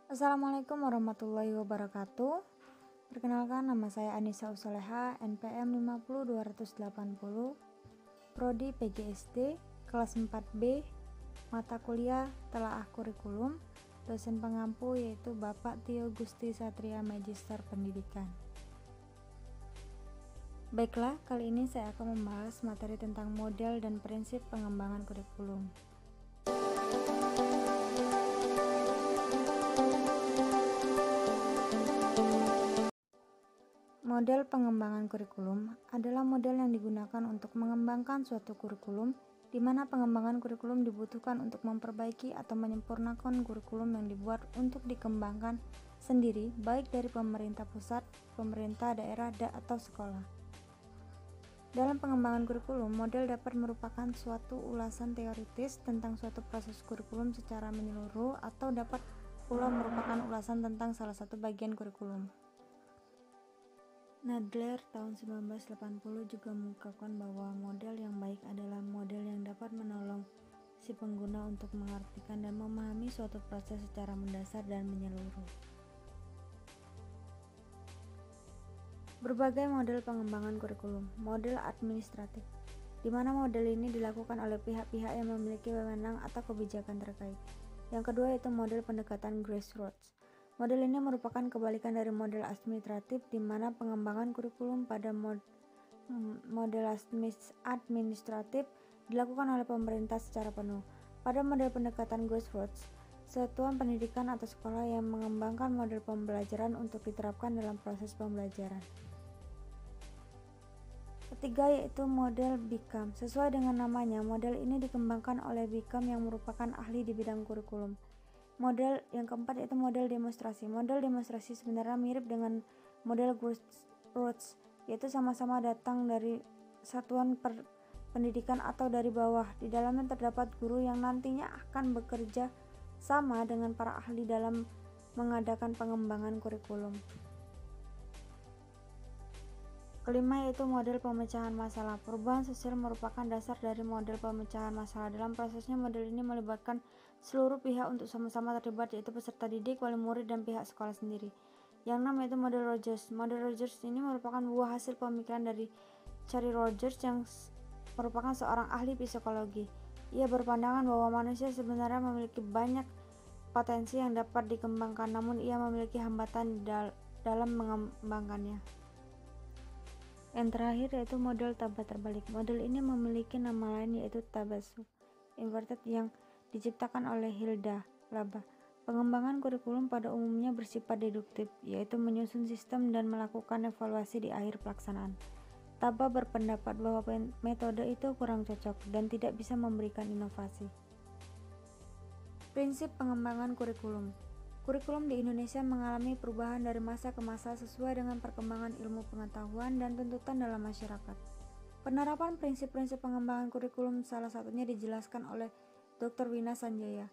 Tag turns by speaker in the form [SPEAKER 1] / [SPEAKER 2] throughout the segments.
[SPEAKER 1] Assalamualaikum warahmatullahi wabarakatuh. Perkenalkan, nama saya Anissa Usoleha, NPM 50280, Prodi PGSD, kelas 4B, mata kuliah Telaah Kurikulum, dosen pengampu yaitu Bapak Tio Gusti Satria Magister Pendidikan. Baiklah, kali ini saya akan membahas materi tentang model dan prinsip pengembangan kurikulum. Model pengembangan kurikulum adalah model yang digunakan untuk mengembangkan suatu kurikulum, di mana pengembangan kurikulum dibutuhkan untuk memperbaiki atau menyempurnakan kurikulum yang dibuat untuk dikembangkan sendiri, baik dari pemerintah pusat, pemerintah daerah, atau sekolah. Dalam pengembangan kurikulum, model dapat merupakan suatu ulasan teoritis tentang suatu proses kurikulum secara menyeluruh, atau dapat pula merupakan ulasan tentang salah satu bagian kurikulum. Nadler tahun 1980 juga mengungkapkan bahwa model yang baik adalah model yang dapat menolong si pengguna untuk mengartikan dan memahami suatu proses secara mendasar dan menyeluruh. Berbagai model pengembangan kurikulum. Model administratif, di mana model ini dilakukan oleh pihak-pihak yang memiliki wewenang atau kebijakan terkait. Yang kedua yaitu model pendekatan grassroots. Model ini merupakan kebalikan dari model administratif, di mana pengembangan kurikulum pada model administratif dilakukan oleh pemerintah secara penuh. Pada model pendekatan grassroots, satuan pendidikan atau sekolah yang mengembangkan model pembelajaran untuk diterapkan dalam proses pembelajaran. Ketiga yaitu model BIKAM. Sesuai dengan namanya, model ini dikembangkan oleh BIKAM yang merupakan ahli di bidang kurikulum. Model yang keempat yaitu model demonstrasi. Model demonstrasi sebenarnya mirip dengan model grassroots, yaitu sama-sama datang dari satuan pendidikan atau dari bawah. Di dalamnya terdapat guru yang nantinya akan bekerja sama dengan para ahli dalam mengadakan pengembangan kurikulum. Kelima yaitu model pemecahan masalah. Perubahan sosial merupakan dasar dari model pemecahan masalah. Dalam prosesnya, model ini melibatkan seluruh pihak untuk sama-sama terlibat, yaitu peserta didik, wali murid, dan pihak sekolah sendiri. Yang enam yaitu model Rogers. Model Rogers ini merupakan buah hasil pemikiran dari Charlie Rogers yang merupakan seorang ahli psikologi. Ia berpandangan bahwa manusia sebenarnya memiliki banyak potensi yang dapat dikembangkan, namun ia memiliki hambatan dalam mengembangkannya. Yang terakhir yaitu model tabah terbalik. Model ini memiliki nama lain yaitu tabassu inverted yang diciptakan oleh Hilda Laba. Pengembangan kurikulum pada umumnya bersifat deduktif, yaitu menyusun sistem dan melakukan evaluasi di akhir pelaksanaan. Taba berpendapat bahwa metode itu kurang cocok dan tidak bisa memberikan inovasi. Prinsip pengembangan kurikulum. Kurikulum di Indonesia mengalami perubahan dari masa ke masa sesuai dengan perkembangan ilmu pengetahuan dan tuntutan dalam masyarakat. Penerapan prinsip-prinsip pengembangan kurikulum salah satunya dijelaskan oleh Dr. Wina Sanjaya.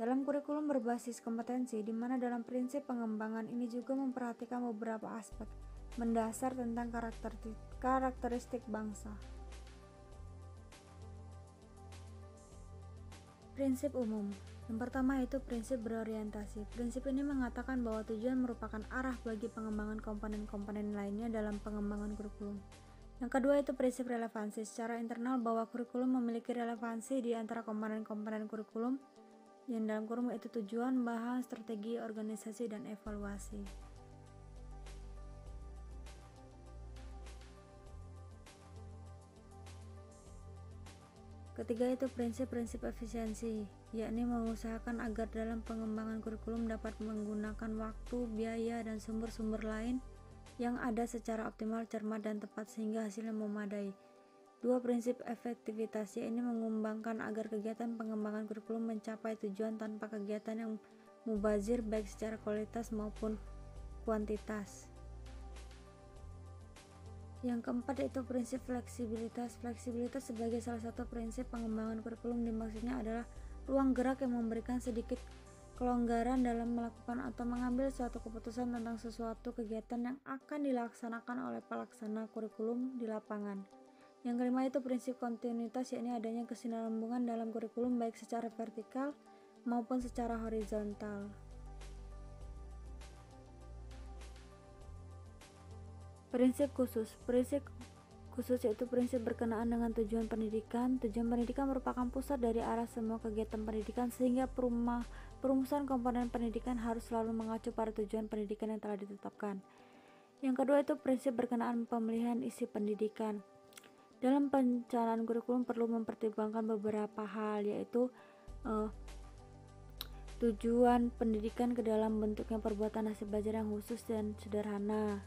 [SPEAKER 1] Dalam kurikulum berbasis kompetensi, di mana dalam prinsip pengembangan ini juga memperhatikan beberapa aspek mendasar tentang karakteristik bangsa. Prinsip umum. Yang pertama yaitu prinsip berorientasi. Prinsip ini mengatakan bahwa tujuan merupakan arah bagi pengembangan komponen-komponen lainnya dalam pengembangan kurikulum. Yang kedua itu prinsip relevansi. Secara internal bahwa kurikulum memiliki relevansi di antara komponen-komponen kurikulum yang dalam kurung yaitu tujuan, bahan, strategi, organisasi, dan evaluasi. Ketiga itu prinsip-prinsip efisiensi, yakni mengusahakan agar dalam pengembangan kurikulum dapat menggunakan waktu, biaya, dan sumber-sumber lain yang ada secara optimal, cermat, dan tepat sehingga hasilnya memadai. Dua prinsip efektivitas, yakni mengembangkan agar kegiatan pengembangan kurikulum mencapai tujuan tanpa kegiatan yang mubazir baik secara kualitas maupun kuantitas. Yang keempat yaitu prinsip fleksibilitas. Fleksibilitas sebagai salah satu prinsip pengembangan kurikulum dimaksudnya adalah ruang gerak yang memberikan sedikit kelonggaran dalam melakukan atau mengambil suatu keputusan tentang sesuatu kegiatan yang akan dilaksanakan oleh pelaksana kurikulum di lapangan. Yang kelima itu prinsip kontinuitas, yakni adanya kesinambungan dalam kurikulum baik secara vertikal maupun secara horizontal. Prinsip khusus. Prinsip khusus yaitu prinsip berkenaan dengan tujuan pendidikan. Tujuan pendidikan merupakan pusat dari arah semua kegiatan pendidikan, sehingga perumusan komponen pendidikan harus selalu mengacu pada tujuan pendidikan yang telah ditetapkan. Yang kedua itu prinsip berkenaan pemilihan isi pendidikan. Dalam perencanaan kurikulum perlu mempertimbangkan beberapa hal, yaitu tujuan pendidikan ke dalam bentuknya perbuatan hasil belajar yang khusus dan sederhana.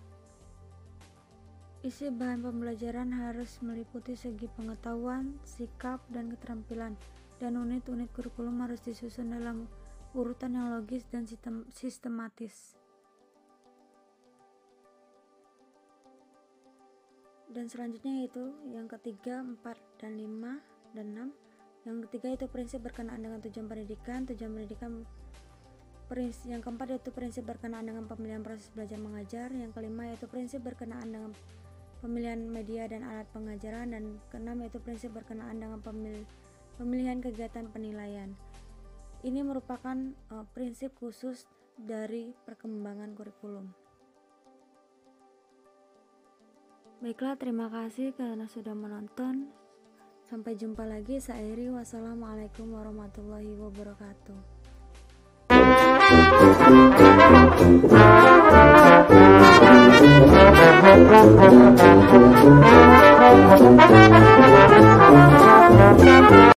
[SPEAKER 1] Isi bahan pembelajaran harus meliputi segi pengetahuan, sikap, dan keterampilan, dan unit-unit kurikulum harus disusun dalam urutan yang logis dan sistematis. Dan selanjutnya yaitu yang ketiga, 4, dan 5, dan 6. Yang ketiga itu prinsip berkenaan dengan tujuan pendidikan. Yang keempat yaitu prinsip berkenaan dengan pemilihan proses belajar mengajar. Yang kelima yaitu prinsip berkenaan dengan pemilihan media dan alat pengajaran. Dan keenam yaitu prinsip berkenaan dengan pemilihan kegiatan penilaian. Ini merupakan prinsip khusus dari perkembangan kurikulum. Baiklah, terima kasih karena sudah menonton. Sampai jumpa lagi. Saya Eri. Wassalamualaikum warahmatullahi wabarakatuh.